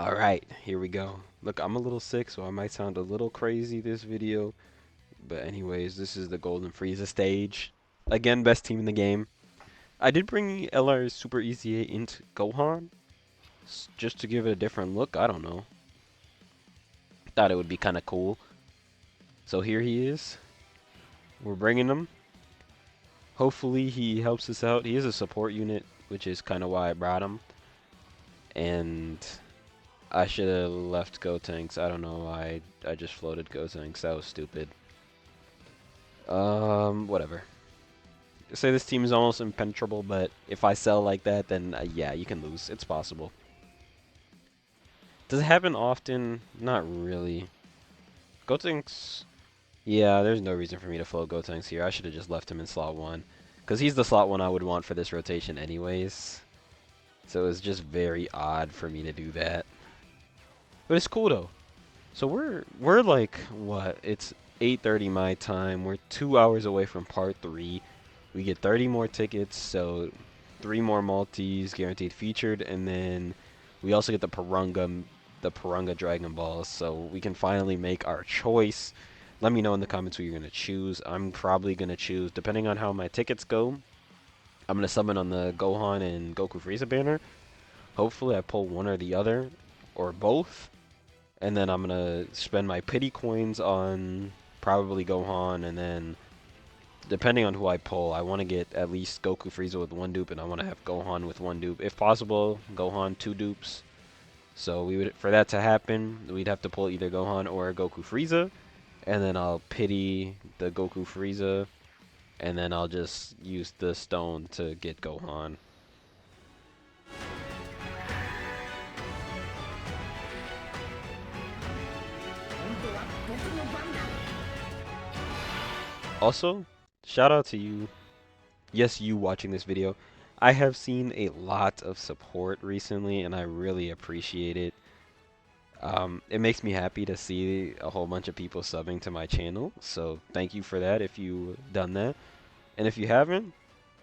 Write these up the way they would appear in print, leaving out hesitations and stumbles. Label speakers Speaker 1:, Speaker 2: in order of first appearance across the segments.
Speaker 1: Alright, here we go. Look, I'm a little sick, so I might sound a little crazy this video. But anyways, this is the Golden Frieza stage. Again, best team in the game. I did bring LR's Super Easy 8 into Gohan, just to give it a different look. I don't know. Thought it would be kind of cool. So here he is. We're bringing him. Hopefully he helps us out. He is a support unit, which is kind of why I brought him. And I should have left Gotenks. I don't know why I just floated Gotenks. That was stupid. Whatever. Say this team is almost impenetrable, but if I sell like that, then yeah, you can lose. It's possible. Does it happen often? Not really. Gotenks... Yeah, there's no reason for me to float Gotenks here. I should have just left him in slot 1. Because he's the slot 1 I would want for this rotation anyways. So it's just very odd for me to do that. But it's cool though. So we're like, what? It's 8:30 my time. We're 2 hours away from part 3. We get 30 more tickets, so 3 more multis guaranteed featured, and then we also get the Purunga Dragon Balls, so we can finally make our choice. Let me know in the comments who you're gonna choose. I'm probably gonna choose, depending on how my tickets go, I'm gonna summon on the Gohan and Goku Frieza banner. Hopefully I pull one or the other, or both. And then I'm gonna spend my pity coins on probably Gohan, and then depending on who I pull, I want to get at least Goku Frieza with 1 dupe, and I want to have Gohan with 1 dupe. If possible, Gohan 2 dupes. So we would, for that to happen, we'd have to pull either Gohan or Goku Frieza, and then I'll pity the Goku Frieza, and then I'll just use the stone to get Gohan. Also, shout out to you. Yes, you watching this video. I have seen a lot of support recently, and I really appreciate it. It makes me happy to see a whole bunch of people subbing to my channel, so thank you for that if you've done that. And if you haven't,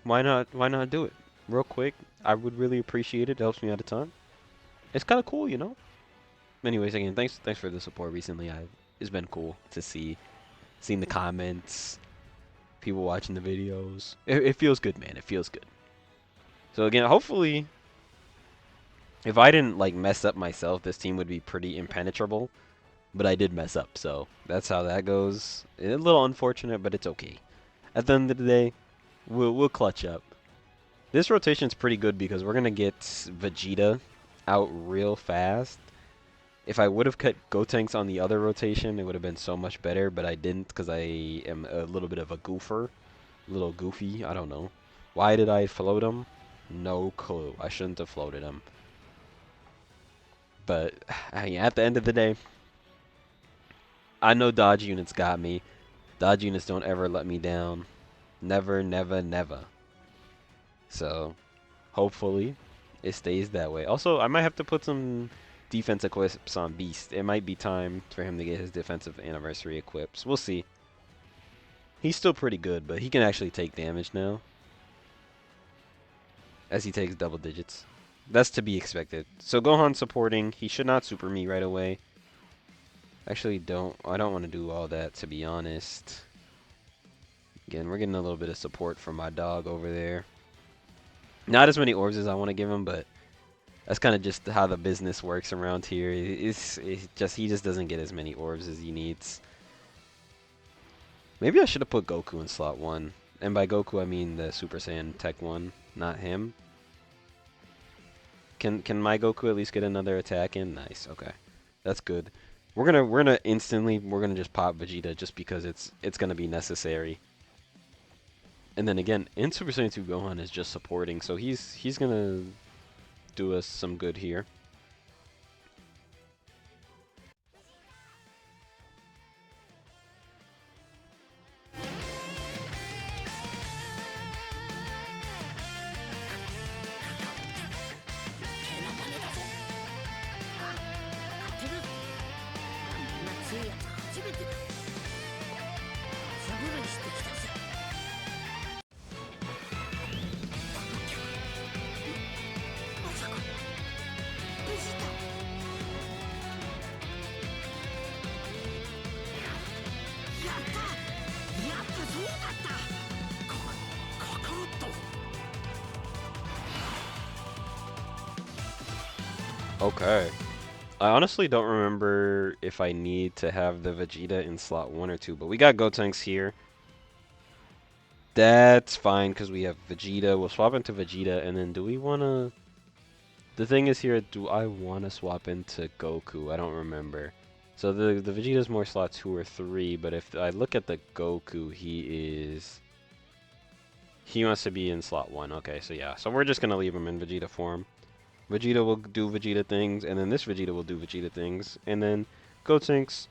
Speaker 1: why not do it? Real quick, I would really appreciate it. It helps me out a ton. It's kind of cool, you know? Anyways, again, thanks for the support recently. It's been cool to seeing the comments, people watching the videos. It feels good, man. It feels good. So again, hopefully, if I didn't like mess up myself, this team would be pretty impenetrable. But I did mess up, so that's how that goes. A little unfortunate, but it's okay. At the end of the day, we'll clutch up. This rotation's pretty good because we're gonna get Vegeta out real fast. If I would have cut Gotenks on the other rotation, it would have been so much better, but I didn't because I am a little bit of a goofer. A little goofy, I don't know. Why did I float him? No clue. I shouldn't have floated him. But at the end of the day, I know dodge units got me. Dodge units don't ever let me down. Never, never, never. So, hopefully, it stays that way. Also, I might have to put some defense equips on Beast. It might be time for him to get his defensive anniversary equips. We'll see. He's still pretty good, but he can actually take damage now, as he takes double digits. That's to be expected. So Gohan supporting. He should not super me right away. Actually, I don't want to do all that, to be honest. Again, we're getting a little bit of support from my dog over there. Not as many orbs as I want to give him, but that's kind of just how the business works around here. It's just he just doesn't get as many orbs as he needs. Maybe I should have put Goku in slot 1. And by Goku, I mean the Super Saiyan Tech 1, not him. Can my Goku at least get another attack in? Nice, okay. That's good. We're gonna instantly just pop Vegeta just because it's gonna be necessary. And then again, in Super Saiyan 2 Gohan is just supporting, so he's gonna do us some good here. Okay. I honestly don't remember if I need to have the Vegeta in slot 1 or 2, but we got Gotenks here. That's fine because we have Vegeta. We'll swap into Vegeta, and then do we want to... The thing is here, do I want to swap into Goku? I don't remember. So the Vegeta's more slot 2 or 3, but if I look at the Goku, he wants to be in slot 1. Okay, so yeah. So we're just going to leave him in Vegeta form. Vegeta will do Vegeta things, and then this Vegeta will do Vegeta things, and then Gotenks,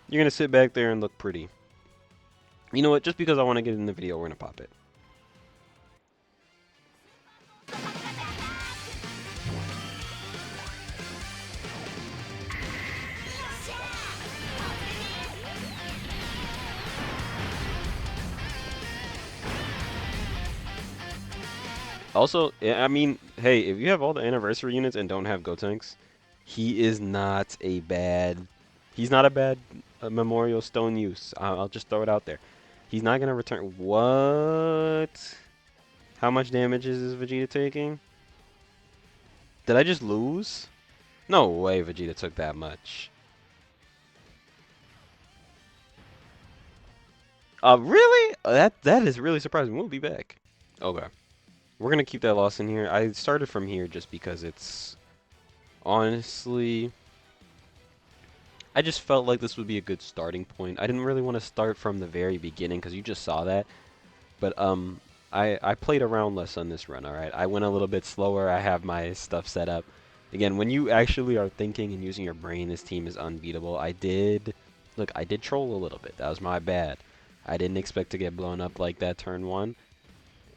Speaker 1: you're going to sit back there and look pretty. You know what? Just because I want to get in the video, we're going to pop it. Also, I mean, hey, if you have all the anniversary units and don't have Gotenks, he is not a bad... He's not a bad Memorial Stone use. I'll just throw it out there. He's not going to return... What? How much damage is Vegeta taking? Did I just lose? No way Vegeta took that much. Really? That is really surprising. We'll be back. Okay. We're going to keep that loss in here. I started from here just because it's... Honestly... I just felt like this would be a good starting point. I didn't really want to start from the very beginning because you just saw that. But I played around less on this run, alright? I went a little bit slower. I have my stuff set up. Again, when you actually are thinking and using your brain, this team is unbeatable. I did troll a little bit. That was my bad. I didn't expect to get blown up like that turn 1.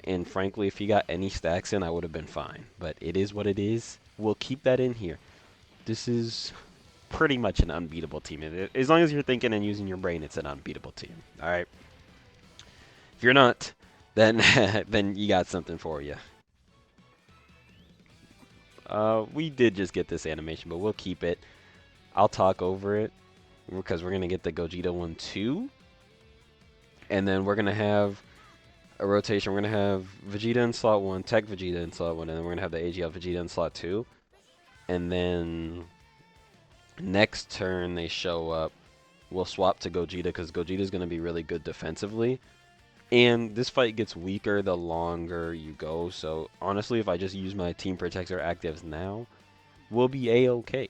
Speaker 1: And frankly, if he got any stacks in, I would have been fine. But it is what it is. We'll keep that in here. This is pretty much an unbeatable team. As long as you're thinking and using your brain, it's an unbeatable team. All right. If you're not, then then you got something for you. We did just get this animation, but we'll keep it. I'll talk over it because we're gonna get the Gogeta one too, and then we're gonna have a rotation. We're gonna have Vegeta in slot 1, Tech Vegeta in slot 1, and then we're gonna have the AGL Vegeta in slot 2, and then next turn they show up. We'll swap to Gogeta because Gogeta is going to be really good defensively. And this fight gets weaker the longer you go. So honestly, if I just use my Team Protector actives now, we'll be A-okay.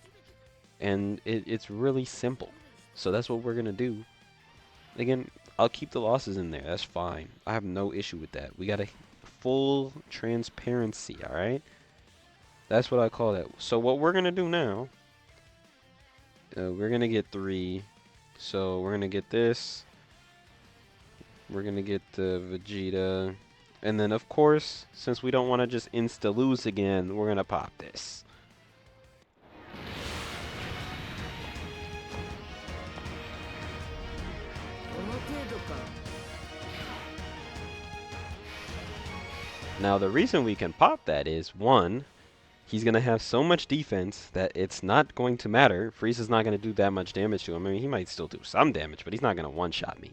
Speaker 1: And it's really simple. So that's what we're going to do. Again, I'll keep the losses in there. That's fine. I have no issue with that. We got a full transparency, alright? That's what I call that. So what we're going to do now... we're going to get 3. So we're going to get this. We're going to get the Vegeta. And then, of course, since we don't want to just insta-lose again, we're going to pop this. Now, the reason we can pop that is, 1... he's going to have so much defense that it's not going to matter. Frieza's not going to do that much damage to him. I mean, he might still do some damage, but he's not going to one-shot me.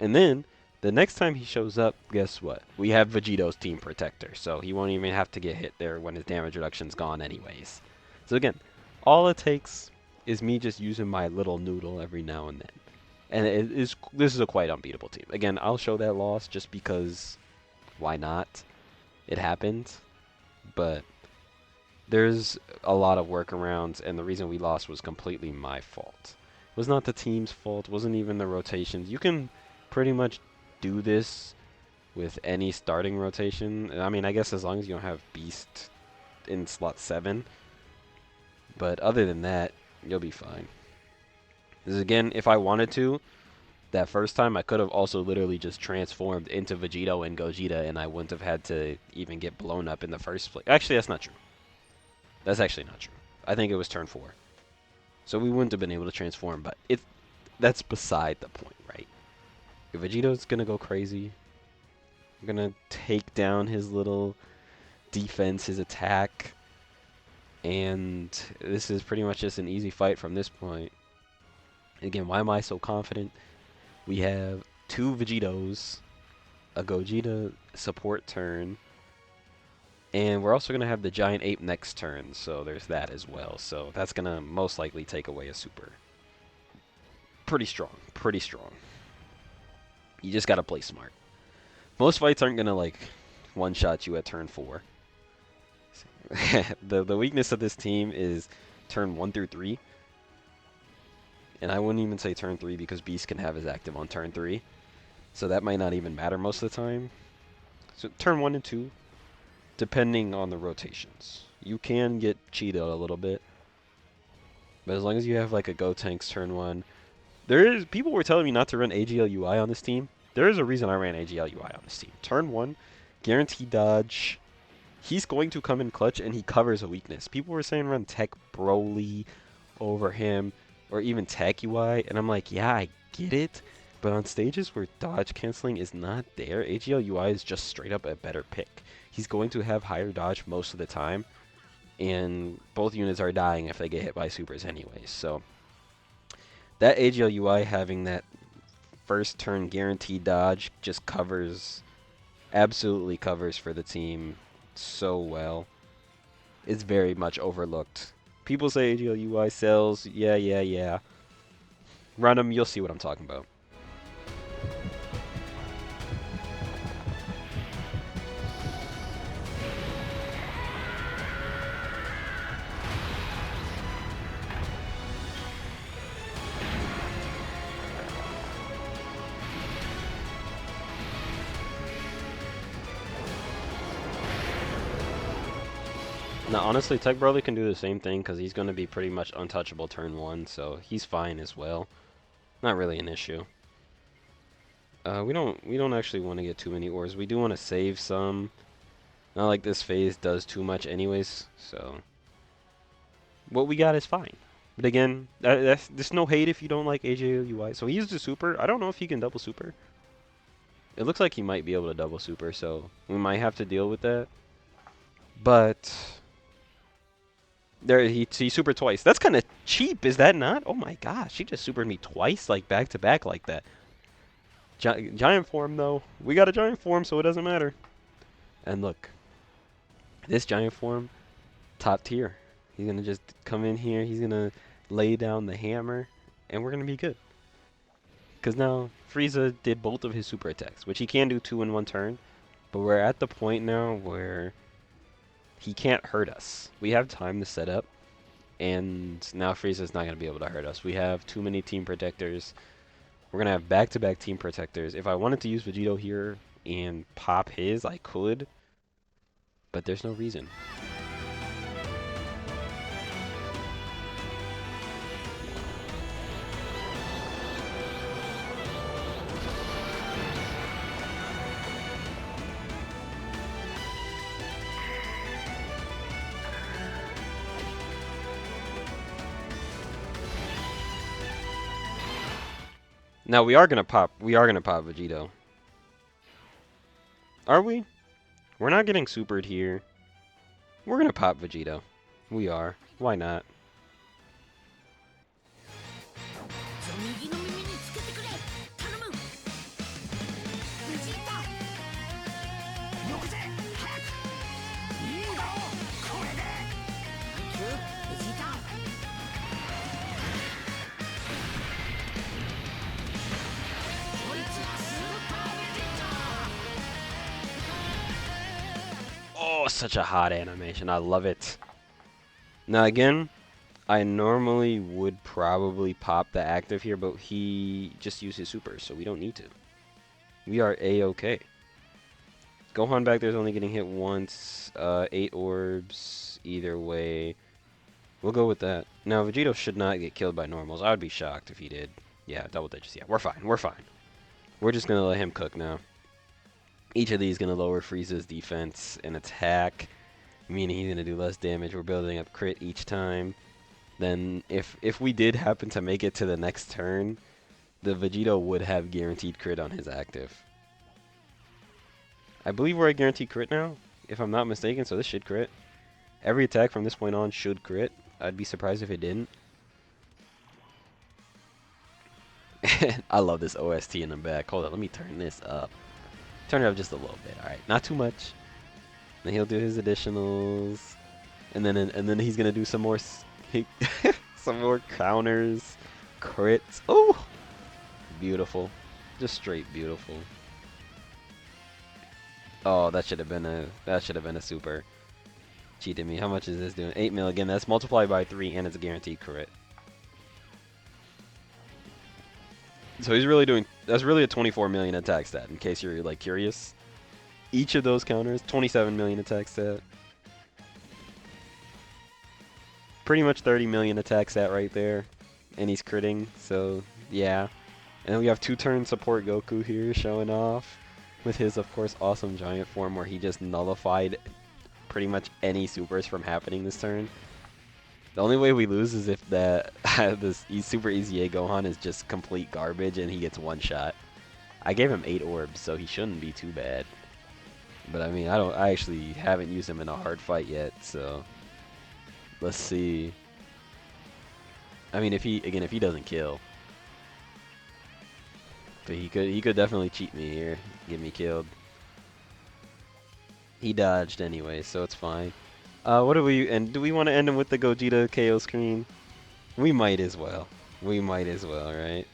Speaker 1: And then, the next time he shows up, guess what? We have Vegito's Team Protector, so he won't even have to get hit there when his damage reduction's gone anyways. So again, all it takes is me just using my little noodle every now and then. And this is a quite unbeatable team. Again, I'll show that loss just because, why not? It happened, but... there's a lot of workarounds, and the reason we lost was completely my fault. It was not the team's fault. It wasn't even the rotations. You can pretty much do this with any starting rotation. I mean, I guess as long as you don't have Beast in slot 7. But other than that, you'll be fine. Because again, if I wanted to, that first time I could have also literally just transformed into Vegito and Gogeta, and I wouldn't have had to even get blown up in the first place. Actually, that's not true. That's actually not true. I think it was turn 4. So we wouldn't have been able to transform, but that's beside the point, right? If Vegito's going to go crazy, I'm going to take down his little defense, his attack, and this is pretty much just an easy fight from this point. Again, why am I so confident? We have 2 Vegitos, a Gogeta support turn, And we're also going to have the giant ape next turn, so there's that as well. So that's going to most likely take away a super. Pretty strong, pretty strong. You just got to play smart. Most fights aren't going to like one-shot you at turn 4. The weakness of this team is turn 1 through 3. And I wouldn't even say turn 3 because Beast can have his active on turn 3. So that might not even matter most of the time. So turn 1 and 2, depending on the rotations. You can get cheated a little bit. But as long as you have like a Gotenks turn 1. People were telling me not to run AGLUI on this team. There is a reason I ran AGLUI on this team. Turn 1, guaranteed dodge. He's going to come in clutch and he covers a weakness. People were saying run Tech Broly over him or even Tech UI. And I'm like, yeah, I get it. But on stages where dodge canceling is not there, AGL UI is just straight up a better pick. He's going to have higher dodge most of the time. And both units are dying if they get hit by supers anyways. So that AGL UI having that first turn guaranteed dodge just covers, absolutely covers for the team so well. It's very much overlooked. People say AGL UI sells. Yeah. Run them, you'll see what I'm talking about. Now, honestly, Tech Broly can do the same thing because he's going to be pretty much untouchable turn 1, so he's fine as well. Not really an issue. We don't actually want to get too many ores. We do want to save some. Not like this phase does too much anyways, so what we got is fine. But again, there's no hate if you don't like AJUI. So he used a super. I don't know if he can double super. It looks like he might be able to double super, so we might have to deal with that. But there, he supered twice. That's kind of cheap, is that not? Oh my gosh, he just supered me twice, like back to back like that. Giant form though. We got a giant form, so it doesn't matter. And look, this giant form, top tier. He's gonna just come in here. He's gonna lay down the hammer, and we're gonna be good. Because now Frieza did both of his super attacks, which he can do 2 in 1 turn. But we're at the point now where he can't hurt us. We have time to set up, and now Frieza's not gonna be able to hurt us. We have too many team protectors. We're gonna have back-to-back team protectors. If I wanted to use Vegito here and pop his, I could, but there's no reason. Now we are gonna pop Vegito. Are we? We're not getting supered here. We're gonna pop Vegito. We are. Why not? Oh, such a hot animation. I love it. Now again, I normally would probably pop the active here, but he just used his super, so we don't need to. We are A-okay. Gohan back there's only getting hit once. 8 orbs either way. We'll go with that. Now, Vegito should not get killed by normals. I would be shocked if he did. Yeah, double digits. Yeah, we're fine. We're fine. We're just going to let him cook now. Each of these going to lower Frieza's defense and attack, meaning he's going to do less damage. We're building up crit each time. Then if we did happen to make it to the next turn, the Vegito would have guaranteed crit on his active. I believe we're at guaranteed crit now, if I'm not mistaken, so this should crit. Every attack from this point on should crit. I'd be surprised if it didn't. I love this OST in the back. Hold on, let me turn this up. Turn it up just a little bit. Alright, not too much. Then he'll do his additionals, and then he's gonna do some more some more counters, crits. Oh, beautiful, just straight beautiful. Oh, that should have been a super. Cheated me. How much is this doing? 8 mil again. That's multiplied by 3, and it's a guaranteed crit. So he's really doing. That's really a 24 million attack stat. In case you're like curious, each of those counters, 27 million attack stat. Pretty much 30 million attack stat right there, and he's critting. So yeah, and then we have 2-turn support Goku here showing off with his, of course, awesome giant form where he just nullified pretty much any supers from happening this turn. The only way we lose is if that this Super Easy A Gohan is just complete garbage and he gets one shot. I gave him 8 orbs, so he shouldn't be too bad. But I mean, I actually haven't used him in a hard fight yet, so let's see. I mean, if he doesn't kill, but he could definitely cheat me here, get me killed. He dodged anyway, so it's fine. What do we, and do we want to end him with the Gogeta KO screen? We might as well. We might as well, right?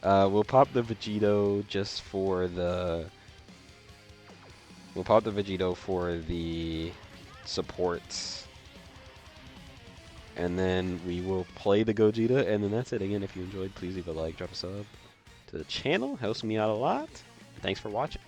Speaker 1: We'll pop the Vegito just for the... We'll pop the Vegito for the supports. And then we will play the Gogeta, and then that's it. Again, if you enjoyed, please leave a like, drop a sub to the channel. Helps me out a lot. Thanks for watching.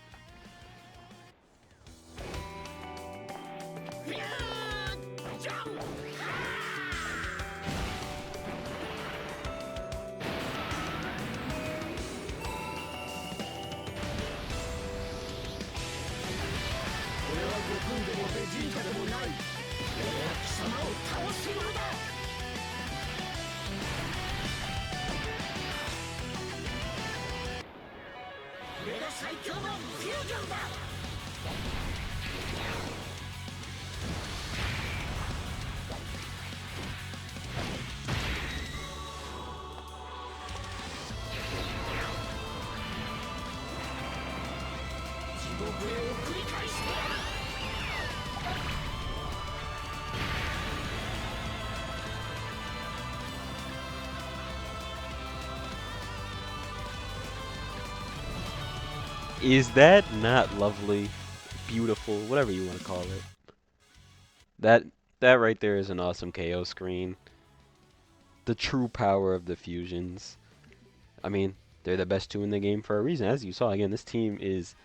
Speaker 1: Is that not lovely, beautiful, whatever you want to call it? That right there is an awesome KO screen. The true power of the fusions. I mean, they're the best 2 in the game for a reason. As you saw, again, this team is,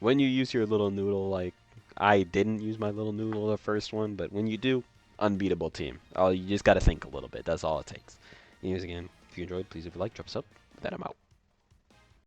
Speaker 1: when you use your little noodle, like, I didn't use my little noodle the first one, but when you do, unbeatable team. You just got to think a little bit. That's all it takes. Anyways, again, if you enjoyed, please leave a like, drop a sub. With that, I'm out.